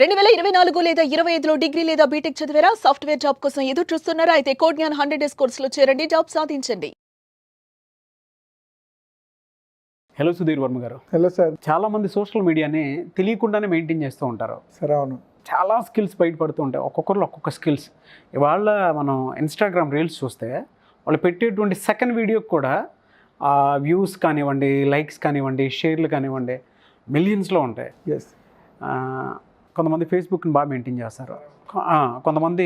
2024 లేదా 25లో డిగ్రీ లేదా బీటెక్ చదివారా? సాఫ్ట్‌వేర్ జాబ్ కోసం ఎదురు చూస్తున్నారా? అయితే కోడ్ జ్ఞాన్ 100 డేస్ కోర్సులో చేరండి, జాబ్ సాధించండి. హలో సుధీర్ వర్మ గారు. Hello sir. చాలా మంది సోషల్ మీడియాని తెలియకుండానే మెయింటైన్ చేస్తూ ఉంటారు. సరే, అవును. చాలా స్కిల్స్ బయటపడుతూ ఉంటాయి, ఒక్కొక్కరిలో ఒక్కొక్క స్కిల్స్. ఇవాళ మనం ఇన్స్టాగ్రామ్ రీల్స్ చూస్తే వాళ్ళు పెట్టేటువంటి సెకండ్ వీడియోకి కూడా వ్యూస్ కానివ్వండి, లైక్స్ కానివ్వండి, షేర్లు కానివ్వండి మిలియన్స్లో ఉంటాయి. ఎస్. కొంతమంది ఫేస్బుక్ని బాగా మెయింటైన్ చేస్తారు. కొంతమంది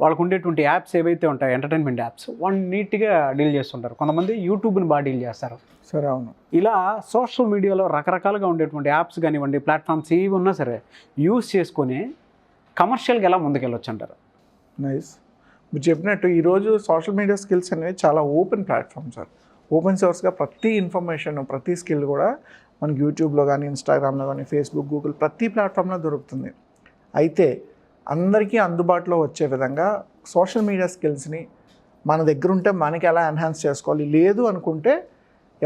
వాళ్ళకు ఉండేటువంటి యాప్స్ ఏవైతే ఉంటాయి, ఎంటర్టైన్మెంట్ యాప్స్, వాళ్ళు నీట్గా డీల్ చేస్తుంటారు. కొంతమంది యూట్యూబ్ని బాగా డీల్ చేస్తారు. సరే, అవును. ఇలా సోషల్ మీడియాలో రకరకాలుగా ఉండేటువంటి యాప్స్ కానివ్వండి, ప్లాట్ఫామ్స్ ఏవి ఉన్నా సరే యూస్ చేసుకొని కమర్షియల్గా ఎలా ముందుకెళ్ళొచ్చు అంటారు? నైస్. మీరు చెప్పినట్టు ఈరోజు సోషల్ మీడియా స్కిల్స్ అనేవి చాలా ఓపెన్ ప్లాట్ఫామ్ సార్. ఓపెన్ సోర్స్గా ప్రతి ఇన్ఫర్మేషన్, ప్రతి స్కిల్ కూడా మనకి యూట్యూబ్లో కానీ, ఇన్స్టాగ్రామ్లో కానీ, ఫేస్బుక్, గూగుల్ ప్రతి ప్లాట్ఫామ్లో దొరుకుతుంది. అయితే అందరికీ అందుబాటులో వచ్చే విధంగా సోషల్ మీడియా స్కిల్స్ని మన దగ్గర ఉంటే మనకి ఎలా ఎన్హాన్స్ చేసుకోవాలి, లేదు అనుకుంటే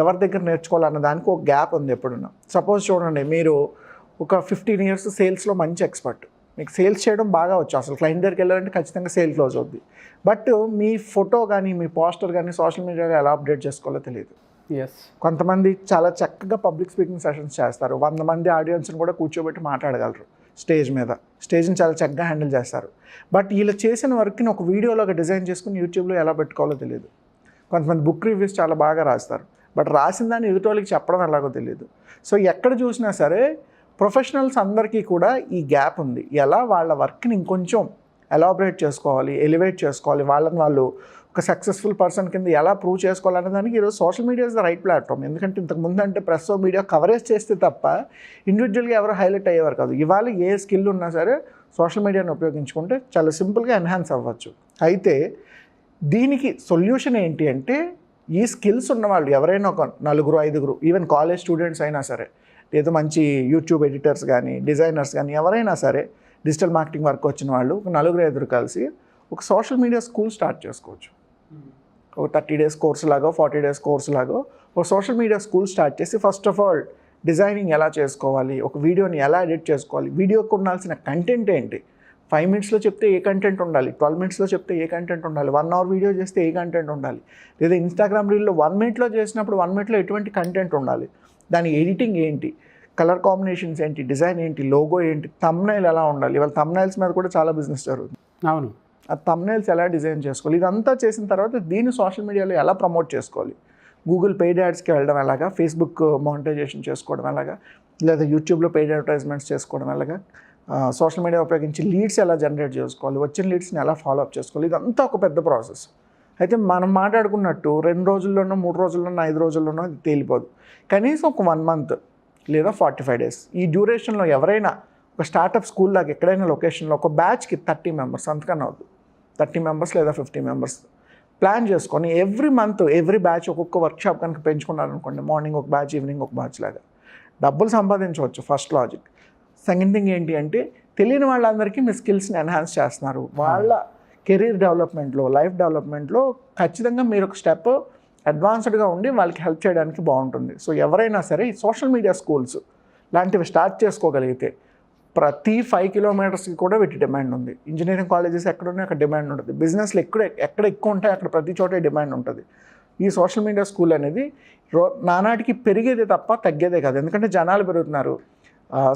ఎవరి దగ్గర నేర్చుకోవాలన్న దానికి ఒక గ్యాప్ ఉంది ఎప్పుడున్నా. సపోజ్ చూడండి, మీరు ఒక 15 ఇయర్స్ సేల్స్లో మంచి ఎక్స్పర్ట్, మీకు సేల్స్ చేయడం బాగా వచ్చు, అసలు క్లయింట్ దగ్గరికి వెళ్ళాలంటే ఖచ్చితంగా సేల్ క్లోజ్ అవుద్ది. బట్ మీ ఫోటో కానీ, మీ పోస్టర్ కానీ సోషల్ మీడియాలో ఎలా అప్డేట్ చేసుకోవాలో తెలియదు. ఎస్. కొంతమంది చాలా చక్కగా పబ్లిక్ స్పీకింగ్ సెషన్స్ చేస్తారు, 100 మంది ఆడియన్స్ని కూడా కూర్చోబెట్టి మాట్లాడగలరు స్టేజ్ మీద, స్టేజ్ని చాలా చక్కగా హ్యాండిల్ చేస్తారు. బట్ వీళ్ళు చేసిన వర్క్ని ఒక వీడియోలోగా డిజైన్ చేసుకుని యూట్యూబ్లో ఎలా పెట్టుకోవాలో తెలియదు. కొంతమంది బుక్ రివ్యూస్ చాలా బాగా రాస్తారు, బట్ రాసిన దాన్ని ఎదుటోళ్ళకి చెప్పడం ఎలాగో తెలియదు. సో ఎక్కడ చూసినా సరే ప్రొఫెషనల్స్ అందరికీ కూడా ఈ గ్యాప్ ఉంది. ఎలా వాళ్ళ వర్క్ని ఇంకొంచెం ఎలాబరేట్ చేసుకోవాలి, ఎలివేట్ చేసుకోవాలి, వాళ్ళని వాళ్ళు ఒక సక్సెస్ఫుల్ పర్సన్ కింద ఎలా ప్రూవ్ చేసుకోవాలనే దానికి ఈరోజు social media is the right platform. ఎందుకంటే ఇంతకుముందు అంటే ప్రెస్ మీడియా కవరేజ్ చేస్తే తప్ప ఇండివిజువల్గా ఎవరు హైలైట్ అయ్యేవారు కాదు. ఇవాళ ఏ స్కిల్ ఉన్నా సరే సోషల్ మీడియాని ఉపయోగించుకుంటే చాలా సింపుల్గా ఎన్హాన్స్ అవ్వచ్చు. అయితే దీనికి సొల్యూషన్ ఏంటి అంటే, ఈ స్కిల్స్ ఉన్నవాళ్ళు ఎవరైనా ఒక 4-5, ఈవెన్ కాలేజ్ స్టూడెంట్స్ అయినా సరే, లేదా మంచి యూట్యూబ్ ఎడిటర్స్ కానీ, డిజైనర్స్ కానీ, ఎవరైనా సరే డిజిటల్ మార్కెటింగ్ వర్క్ వచ్చిన వాళ్ళు ఒక 4-5 కలిసి ఒక సోషల్ మీడియా స్కూల్ స్టార్ట్ చేసుకోవచ్చు. ఒక 30 డేస్ కోర్సు లాగో, 40 డేస్ కోర్సు లాగో ఒక సోషల్ మీడియా స్కూల్ స్టార్ట్ చేసి ఫస్ట్ ఆఫ్ ఆల్ డిజైనింగ్ ఎలా చేసుకోవాలి, ఒక వీడియోని ఎలా ఎడిట్ చేసుకోవాలి, వీడియోకి ఉండాల్సిన కంటెంట్ ఏంటి, 5 మినిట్స్లో చెప్తే ఏ కంటెంట్ ఉండాలి, 12 మినిట్స్లో చెప్తే ఏ కంటెంట్ ఉండాలి, 1 అవర్ వీడియో చేస్తే ఏ కంటెంట్ ఉండాలి, లేదా ఇన్స్టాగ్రామ్ రీల్లో 1 మినిట్లో చేసినప్పుడు 1 మినిట్లో ఎటువంటి కంటెంట్ ఉండాలి, దాని ఎడిటింగ్ ఏంటి, కలర్ కాంబినేషన్స్ ఏంటి, డిజైన్ ఏంటి, లోగో ఏంటి, థంబ్నైల్ ఎలా ఉండాలి. ఇవాళ థంబ్నైల్స్ మీద కూడా చాలా బిజినెస్ జరుగుతుంది. అవును. ఆ థంబ్నైల్స్ ఎలా డిజైన్ చేసుకోవాలి, ఇదంతా చేసిన తర్వాత దీన్ని సోషల్ మీడియాలో ఎలా ప్రమోట్ చేసుకోవాలి, గూగుల్ పెయిడ్ యాడ్స్కి వెళ్ళడం ఎలాగా, ఫేస్బుక్ మానిటైజేషన్ చేసుకోవడం ఎలాగా, లేదా యూట్యూబ్లో పెయిడ్ అడ్వర్టైజ్మెంట్స్ చేసుకోవడం ఎలాగా, సోషల్ మీడియా ఉపయోగించి లీడ్స్ ఎలా జనరేట్ చేసుకోవాలి, వచ్చిన లీడ్స్ని ఎలా ఫాలో అప్ చేసుకోవాలి, ఇదంతా ఒక పెద్ద ప్రాసెస్. అయితే మనం మాట్లాడుకున్నట్టు 2 రోజుల్లోనో, 3 రోజుల్లోనో, 5 రోజుల్లోనో అది తేలిపోదు. కనీసం ఒక 1 మంత్ లేదా 45 డేస్ ఈ డ్యూరేషన్లో ఎవరైనా ఒక స్టార్టప్ స్కూల్ లాగా ఎక్కడైనా లొకేషన్లో ఒక బ్యాచ్కి 30 మెంబర్స్, అంతకన్నా అవుతుంది, 30 మెంబర్స్ లేదా 50 మెంబర్స్ ప్లాన్ చేసుకొని ఎవ్రీ మంత్ ఎవ్రీ బ్యాచ్ ఒక్కొక్క వర్క్షాప్ కనుక పెంచుకున్నారనుకోండి, మార్నింగ్ ఒక బ్యాచ్, ఈవినింగ్ ఒక బ్యాచ్ లాగా డబ్బులు సంపాదించవచ్చు. First logic. సెకండ్ థింగ్ ఏంటి అంటే, తెలియని వాళ్ళందరికీ మీ స్కిల్స్ని ఎన్హాన్స్ చేస్తున్నారు. వాళ్ళ కెరీర్ డెవలప్మెంట్లో, లైఫ్ డెవలప్మెంట్లో ఖచ్చితంగా మీరు ఒక స్టెప్ అడ్వాన్స్డ్గా ఉండి వాళ్ళకి హెల్ప్ చేయడానికి బాగుంటుంది. సో ఎవరైనా సరే ఈ సోషల్ మీడియా స్కూల్స్ లాంటివి స్టార్ట్ చేసుకోగలిగితే ప్రతి 5 కిలోమీటర్స్కి కూడా వీటి డిమాండ్ ఉంది. ఇంజనీరింగ్ కాలేజెస్ ఎక్కడున్నాయి అక్కడ డిమాండ్ ఉంటుంది, బిజినెస్లు ఎక్కడ ఎక్కువ ఉంటాయి అక్కడ ప్రతి చోట డిమాండ్ ఉంటుంది. ఈ సోషల్ మీడియా స్కూల్ అనేది నానాటికి పెరిగేదే తప్ప తగ్గేదే కాదు. ఎందుకంటే జనాలు పెరుగుతున్నారు,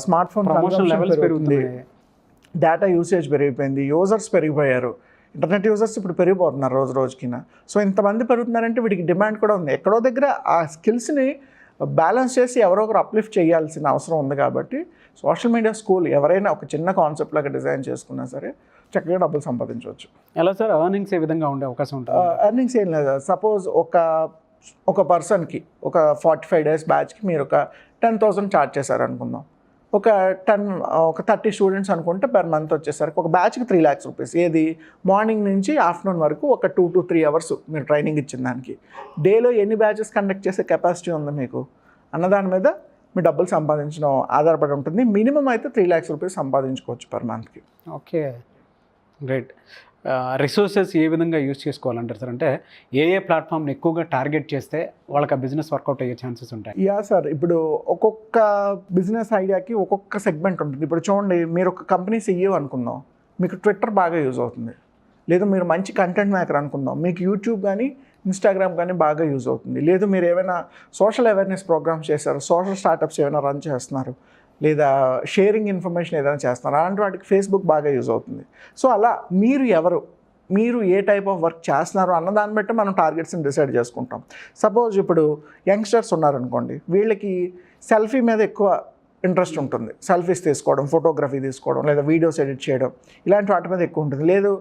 స్మార్ట్ ఫోన్ లెవెల్స్ పెరుగుతుంది, డేటా యూసేజ్ పెరిగిపోయింది, యూజర్స్ పెరిగిపోయారు, ఇంటర్నెట్ యూజర్స్ ఇప్పుడు పెరిగిపోతున్నారు రోజు రోజుకిన. సో ఇంతమంది పెరుగుతున్నారంటే వీటికి డిమాండ్ కూడా ఉంది. ఎక్కడో దగ్గర ఆ స్కిల్స్ని బ్యాలెన్స్ చేసి ఎవరో ఒకరు అప్లిఫ్ట్ చేయాల్సిన అవసరం ఉంది. కాబట్టి సోషల్ మీడియా స్కూల్ ఎవరైనా ఒక చిన్న కాన్సెప్ట్ లాగా డిజైన్ చేసుకున్నా సరే చక్కగా డబ్బులు సంపాదించవచ్చు. ఎలా సార్ ఎర్నింగ్స్ ఏ విధంగా ఉండే అవకాశం ఉంటుంది? ఎర్నింగ్స్ ఏం లేదు. సపోజ్ ఒక పర్సన్కి ఒక 45 డేస్ బ్యాచ్కి మీరు ఒక 10,000 ఛార్జ్ చేశారు అనుకుందాం. ఒక 30 స్టూడెంట్స్ అనుకుంటే పర్ మంత్ వచ్చేసరికి ఒక బ్యాచ్కి 3 lakhs రూపీస్. ఏది మార్నింగ్ నుంచి ఆఫ్టర్నూన్ వరకు ఒక 2 to 3 అవర్స్ మీరు ట్రైనింగ్ ఇచ్చిన దానికి డేలో ఎన్ని బ్యాచెస్ కండక్ట్ చేసే కెపాసిటీ ఉంది మీకు అన్నదాని మీద మీ డబ్బులు సంపాదించడం ఆధారపడి ఉంటుంది. మినిమం అయితే 3 lakhs రూపీస్ సంపాదించుకోవచ్చు పర్ మంత్కి. Okay, great. రిసోర్సెస్ ఏ విధంగా యూజ్ చేసుకోవాలంటారు సార్? అంటే ఏ ప్లాట్ఫామ్ని ఎక్కువగా టార్గెట్ చేస్తే వాళ్ళకి ఆ బిజినెస్ వర్కౌట్ అయ్యే ఛాన్సెస్ ఉంటాయి? యా సార్, ఇప్పుడు ఒక్కొక్క బిజినెస్ ఐడియాకి ఒక్కొక్క సెగ్మెంట్ ఉంటుంది. ఇప్పుడు చూడండి, మీరు ఒక కంపెనీ CEO అనుకుందాం, మీకు ట్విట్టర్ బాగా యూజ్ అవుతుంది. లేదు మీరు మంచి కంటెంట్ మేకర్ అనుకుందాం, మీకు యూట్యూబ్ కానీ ఇన్స్టాగ్రామ్ కానీ బాగా యూజ్ అవుతుంది. లేదు మీరు ఏమైనా సోషల్ అవేర్నెస్ ప్రోగ్రామ్స్ చేస్తారు, సోషల్ స్టార్టప్స్ ఏమైనా రన్ చేస్తున్నారు, లేదా షేరింగ్ ఇన్ఫర్మేషన్ ఏదైనా చేస్తున్నారు, అలాంటి వాటికి ఫేస్బుక్ బాగా యూజ్ అవుతుంది. సో అలా మీరు ఎవరు, మీరు ఏ టైప్ ఆఫ్ వర్క్ చేస్తున్నారు అన్న దాన్ని బట్టి మనం టార్గెట్స్ని డిసైడ్ చేసుకుంటాం. సపోజ్ ఇప్పుడు యంగ్స్టర్స్ ఉన్నారనుకోండి, వీళ్ళకి సెల్ఫీ మీద ఎక్కువ ఇంట్రెస్ట్ ఉంటుంది. సెల్ఫీస్ తీసుకోవడం, ఫోటోగ్రఫీ తీసుకోవడం, లేదా వీడియోస్ ఎడిట్ చేయడం, ఇలాంటి వాటి మీద ఎక్కువ ఉంటుంది. లేదు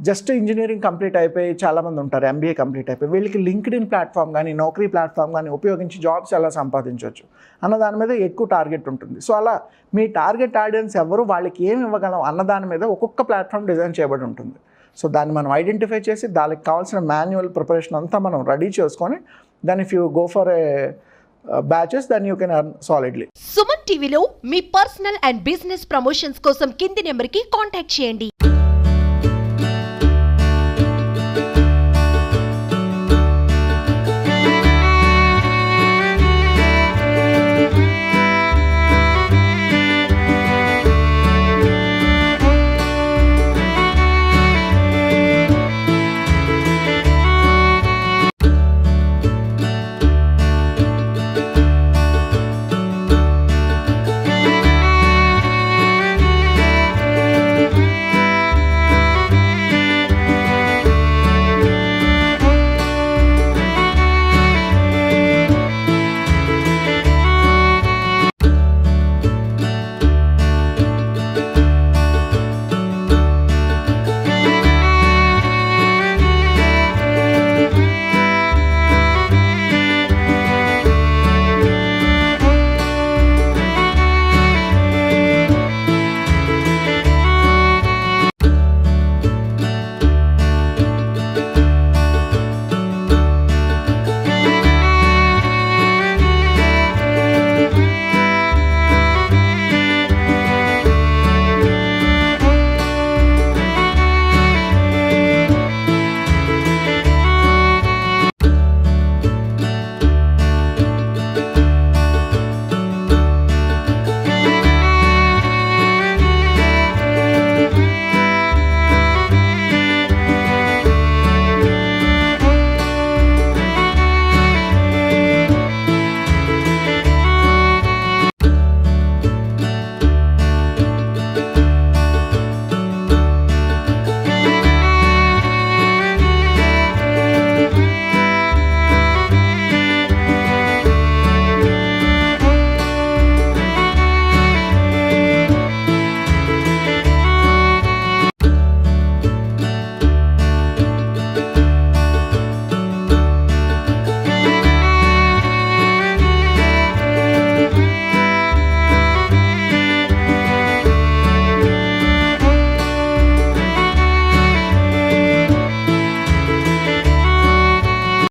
జస్ట్ ఇంజనీరింగ్ కంప్లీట్ అయిపోయి చాలామంది ఉంటారు, MBA కంప్లీట్ అయిపోయి, వీళ్ళకి లింక్డ్ఇన్ ప్లాట్ఫామ్ కానీ నౌకరీ ప్లాట్ఫామ్ కానీ ఉపయోగించి జాబ్స్ ఎలా సంపాదించవచ్చు అన్న దాని మీద ఎక్కువ టార్గెట్ ఉంటుంది. సో అలా మీ టార్గెట్ ఆడియన్స్ ఎవరు, వాళ్ళకి ఏమి ఇవ్వగలం అన్న దాని మీద ఒక్కొక్క ప్లాట్ఫామ్ డిజైన్ చేయబడి ఉంటుంది. సో దాన్ని మనం ఐడెంటిఫై చేసి దానికి కావాల్సిన మాన్యువల్ ప్రిపరేషన్ అంతా మనం రెడీ చేసుకొని దాని if you go for a batches then you can earn solidly. Suman టీవీలో మీ పర్సనల్ అండ్ బిజినెస్ ప్రమోషన్స్ కోసం కింది నెంబర్కి కాంటాక్ట్ చేయండి.